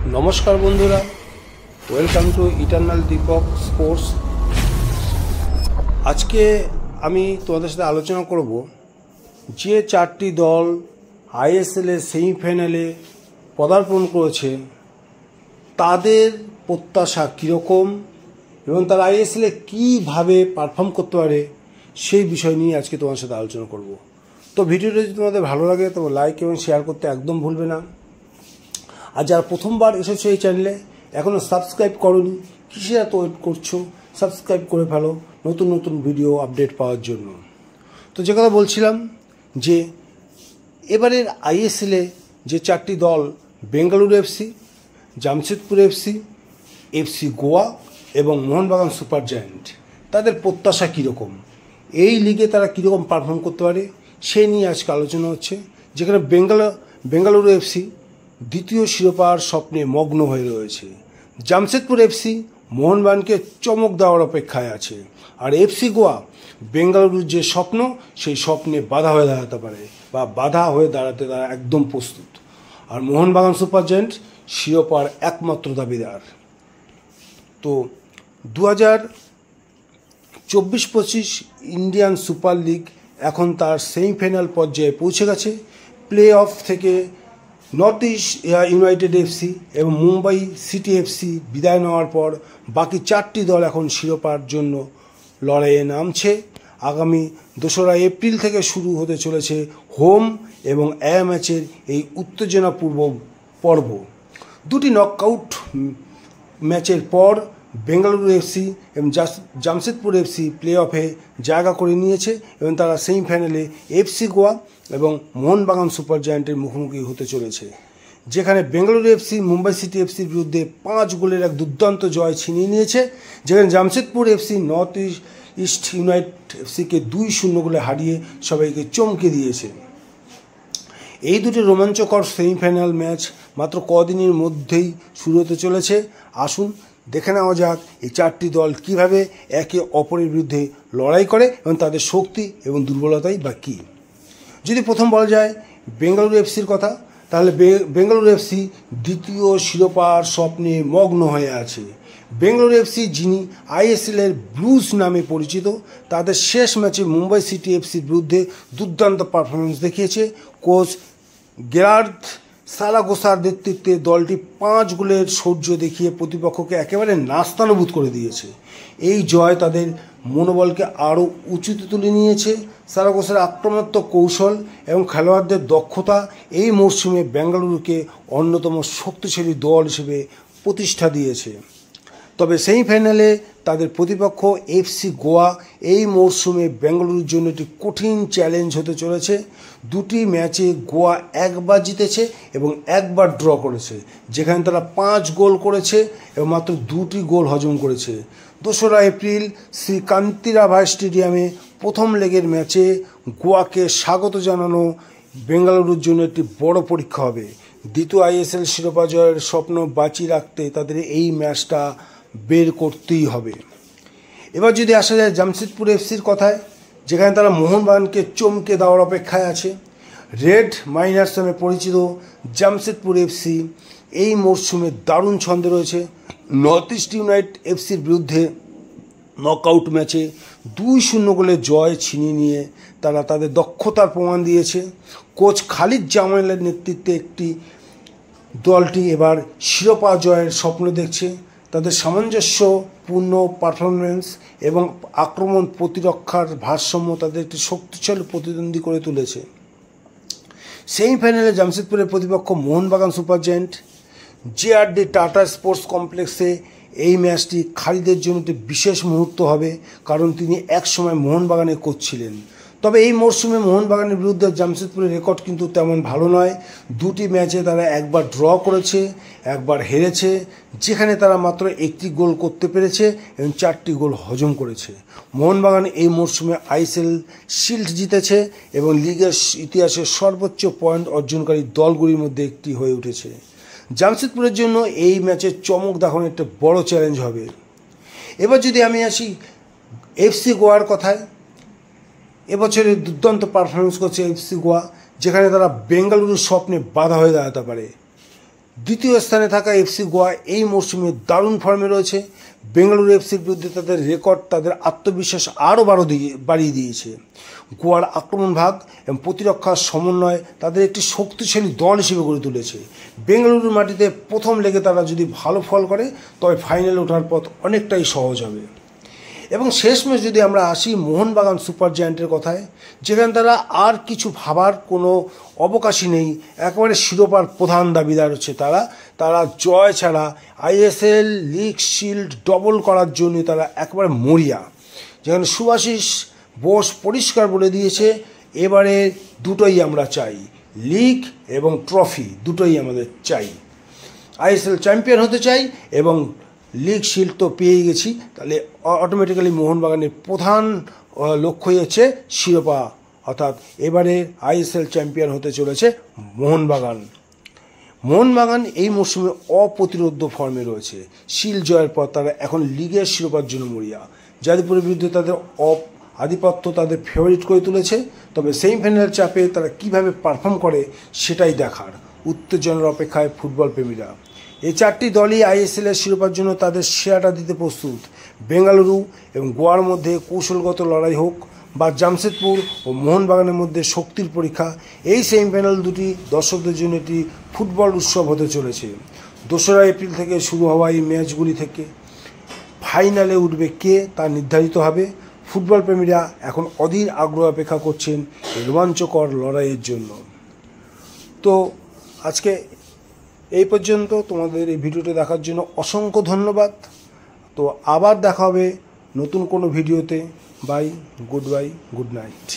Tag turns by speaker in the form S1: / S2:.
S1: নমস্কার বন্ধুরা, welcome to Eternal Deepak Sports. আজকে আমি তোমাদের সাথে আলোচনা করব যে চারটি দল আইএসএলের সেমিফাইনালে পদার্পণ করেছে তাদের প্রত্যাশা কীরকম এবং তারা আইএসএলে কীভাবে পারফর্ম করতে পারে সেই বিষয় নিয়ে আজকে তোমার সাথে আলোচনা করব। তো ভিডিওটা যদি তোমাদের ভালো লাগে তবে লাইক এবং শেয়ার করতে একদম ভুলবে না। আর যারা প্রথমবার এসেছো এই চ্যানেলে এখনও সাবস্ক্রাইব করোনি, কিসে এত ওয়েট করছো? সাবস্ক্রাইব করে ফেলো নতুন নতুন ভিডিও আপডেট পাওয়ার জন্য। তো যে কথা বলছিলাম যে এবারের আইএসএলে যে চারটি দল Bengaluru FC, Jamshedpur FC, FC Goa এবং মোহনবাগান সুপার জায়ান্ট, তাদের প্রত্যাশা কীরকম, এই লিগে তারা কীরকম পারফর্ম করতে পারে সেই নিয়ে আজকে আলোচনা হচ্ছে। যেখানে বেঙ্গালুরু এফসি দ্বিতীয় শিরোপার স্বপ্নে মগ্ন হয়ে রয়েছে, জামশেদপুর এফসি মোহনবাগানকে চমক দেওয়ার অপেক্ষায় আছে, আর এফসি গোয়া বেঙ্গালুরুর যে স্বপ্ন সেই স্বপ্নে বাধা হয়ে দাঁড়াতে পারে বা বাধা হয়ে দাঁড়াতে তারা একদম প্রস্তুত। আর মোহনবাগান সুপার জায়ান্ট শিরোপার একমাত্র দাবিদার। তো 2024-25 ইন্ডিয়ান সুপার লিগ এখন তার সেমিফাইনাল পর্যায়ে পৌঁছে গেছে। প্লে অফ থেকে নর্থ ইস্ট ইউনাইটেড এফসি এবং মুম্বাই সিটি এফসি বিদায় নেওয়ার পর বাকি চারটি দল এখন শিরোপার জন্য লড়াইয়ে নামছে। আগামী 2রা এপ্রিল থেকে শুরু হতে চলেছে হোম এবং অ্যাওয়ে ম্যাচের এই উত্তেজনাপূর্ব পর্ব। দুটি নকআউট ম্যাচের পর বেঙ্গালুরু এফসি এবং জামশেদপুর এফসি প্লে অফে জায়গা করে নিয়েছে এবং তারা সেমিফাইনালে এফসি গোয়া এবং মোহনবাগান সুপার জায়ান্টের মুখোমুখি হতে চলেছে। যেখানে বেঙ্গালুরু এফসি মুম্বাই সিটি এফসির বিরুদ্ধে 5 গোলের এক দুর্দান্ত জয় ছিনিয়ে নিয়েছে, যেখানে Jamshedpur FC North East United এফসিকে 2-0 গোলে হারিয়ে সবাইকে চমকে দিয়েছে। এই দুটি রোমাঞ্চকর সেমিফাইনাল ম্যাচ মাত্র কদিনের মধ্যেই শুরু হতে চলেছে। আসুন দেখে নেওয়া যাক এই চারটি দল কিভাবে একে অপরের বিরুদ্ধে লড়াই করে এবং তাদের শক্তি এবং দুর্বলতাই বা কী। যদি প্রথম বলা যায় বেঙ্গালুরু এফসির কথা, তাহলে বেঙ্গালুরু এফসি দ্বিতীয় শিরোপার স্বপ্নে মগ্ন হয়ে আছে। বেঙ্গালুরু এফসি, যিনি আইএসএলের ব্লুজ নামে পরিচিত, তাদের শেষ ম্যাচে মুম্বাই সিটি এফসির বিরুদ্ধে দুর্দান্ত পারফরমেন্স দেখিয়েছে। কোচ গেরার্ড সারাগোসার নেতৃত্বে দলটি 5 গোলের শৌর্য দেখিয়ে প্রতিপক্ষকে একেবারে নাস্তানাবুদ করে দিয়েছে। এই জয় তাদের মনোবলকে আরও উঁচুতে তুলে নিয়েছে। সারাগোসার আক্রমণাত্মক কৌশল এবং খেলোয়াড়দের দক্ষতা এই মরশুমে বেঙ্গালুরুকে অন্যতম শক্তিশালী দল হিসেবে প্রতিষ্ঠা দিয়েছে। তবে সেমিফাইনালে তাদের প্রতিপক্ষ এফসি গোয়া এই মরশুমে বেঙ্গালুরুর জন্য একটি কঠিন চ্যালেঞ্জ হতে চলেছে। দুটি ম্যাচে গোয়া একবার জিতেছে এবং একবার ড্র করেছে, যেখানে তারা 5 গোল করেছে এবং মাত্র 2টি গোল হজম করেছে। 2রা এপ্রিল শ্রী কান্তিরাভাই স্টেডিয়ামে প্রথম লেগের ম্যাচে গোয়াকে স্বাগত জানানো বেঙ্গালুরুর জন্য একটি বড় পরীক্ষা হবে। দ্বিতীয় আইএসএল শিরোপা জয়ের স্বপ্ন বাঁচিয়ে রাখতে তাদের এই ম্যাচটা বের করতেই হবে। এবার যদি আসা যায় জামশেদপুর এফসির কথায়, যেখানে তারা মোহনবাগানকে চমকে দেওয়ার অপেক্ষায় আছে। রেড মাইনার্স নামে পরিচিত জামশেদপুর এফসি এই মরশুমে দারুণ ছন্দে রয়েছে। নর্থ ইস্ট ইউনাইটেড এফসির বিরুদ্ধে নকআউট ম্যাচে 2-0 গোলে জয় ছিনিয়ে নিয়ে তারা তাদের দক্ষতার প্রমাণ দিয়েছে। কোচ খালিদ জামালের নেতৃত্বে দলটি এবার শিরোপা জয়ের স্বপ্ন দেখছে। তাদের সামঞ্জস্যপূর্ণ পারফরমেন্স এবং আক্রমণ প্রতিরক্ষার ভারসাম্য তাদের একটি শক্তিশালী প্রতিদ্বন্দ্বী করে তুলেছে। সেমিফাইনালে জামশেদপুরের প্রতিপক্ষ Mohun Bagan super giant. JRD tata sports কমপ্লেক্সে এই ম্যাচটি খালিদের জন্য একটি বিশেষ মুহূর্ত হবে, কারণ তিনি একসময় মোহনবাগানে কোচ ছিলেন। তবে এই মরশুমে মোহনবাগানের বিরুদ্ধে জামশেদপুরের রেকর্ড কিন্তু তেমন ভালো নয়। 2টি ম্যাচে তারা একবার ড্র করেছে, একবার হেরেছে, যেখানে তারা মাত্র 1টি গোল করতে পেরেছে এবং 4টি গোল হজম করেছে। মোহনবাগান এই মরশুমে আইএসএল শিল্ড জিতেছে এবং লিগের ইতিহাসে সর্বোচ্চ পয়েন্ট অর্জনকারী দলগুলির মধ্যে একটি হয়ে উঠেছে। জামশেদপুরের জন্য এই ম্যাচে চমক দেখানো একটা বড় চ্যালেঞ্জ হবে। এবার যদি আমি আসি এফসি গোয়ার কথায়, এবছরে দুর্দান্ত পারফরমেন্স করছে এফসি গোয়া, যেখানে তারা বেঙ্গালুরুর স্বপ্নে বাধা হয়ে দাঁড়াতে পারে। দ্বিতীয় স্থানে থাকা এফসি গোয়া এই মরশুমে দারুণ ফর্মে রয়েছে। বেঙ্গালুরু এফসির বিরুদ্ধে তাদের রেকর্ড তাদের আত্মবিশ্বাস আরও বাড়িয়ে দিয়েছে। গোয়ার আক্রমণ ভাগ এবং প্রতিরক্ষার সমন্বয় তাদের একটি শক্তিশালী দল হিসেবে গড়ে তুলেছে। বেঙ্গালুরুর মাটিতে প্রথম লেগে তারা যদি ভালো ফল করে তবে ফাইনালে ওঠার পথ অনেকটাই সহজ হবে। এবং শেষমেশ যদি আমরা আসি মোহনবাগান সুপার জায়ান্টের কথায়, যেখানে তারা আর কিছু ভাবার কোনো অবকাশই নেই, একেবারে শিরোপার প্রধান দাবিদার হচ্ছে তারা জয় ছাড়া আইএসএল লিগ শিল্ড ডবল করার জন্য তারা একেবারে মরিয়া। যেখানে সুভাশিস বোস পরিষ্কার বলে দিয়েছে এবারে দুটোই আমরা চাই, লিগ এবং ট্রফি দুটোই আমাদের চাই। আইএসএল চ্যাম্পিয়ন হতে চাই এবং লিগ শিল্ড তো পেয়ে গেছি, তাহলে অটোমেটিক্যালি মোহনবাগানের প্রধান লক্ষ্যই হচ্ছে শিরোপা, অর্থাৎ এবারে আইএসএল চ্যাম্পিয়ন হতে চলেছে মোহনবাগান এই মরশুমে অপ্রতিরোধ্য ফর্মে রয়েছে। শিল্ড জয়ের পর তারা এখন লিগের শিরোপার জন্য মরিয়া। যাদবপুরের বিরুদ্ধে তাদের আধিপত্য তাদের ফেভারিট করে তুলেছে, তবে সেমিফাইনাল চাপে তারা কিভাবে পারফর্ম করে সেটাই দেখার উত্তেজনার অপেক্ষায় ফুটবল প্রেমীরা। এই চারটি দলই আইএসএলের শিরোপার জন্য তাদের সেরাটা দিতে প্রস্তুত। বেঙ্গালুরু এবং গোয়ার মধ্যে কৌশলগত লড়াই হোক বা জামশেদপুর ও মোহনবাগানের মধ্যে শক্তির পরীক্ষা, এই সেমিফাইনাল দুটি দর্শকদের জন্য একটি ফুটবল উৎসব হতে চলেছে। 2রা এপ্রিল থেকে শুরু হওয়া এই ম্যাচগুলি থেকে ফাইনালে উঠবে কে তা নির্ধারিত হবে। ফুটবল প্রেমীরা এখন অধীর আগ্রহ অপেক্ষা করছেন এই রোমাঞ্চকর লড়াইয়ের জন্য। তো আজকে এই পর্যন্ত, তোমাদের এই ভিডিওটি দেখার জন্য অসংখ্য ধন্যবাদ। তো আবার দেখা হবে নতুন কোনো ভিডিওতে। Bye, good night.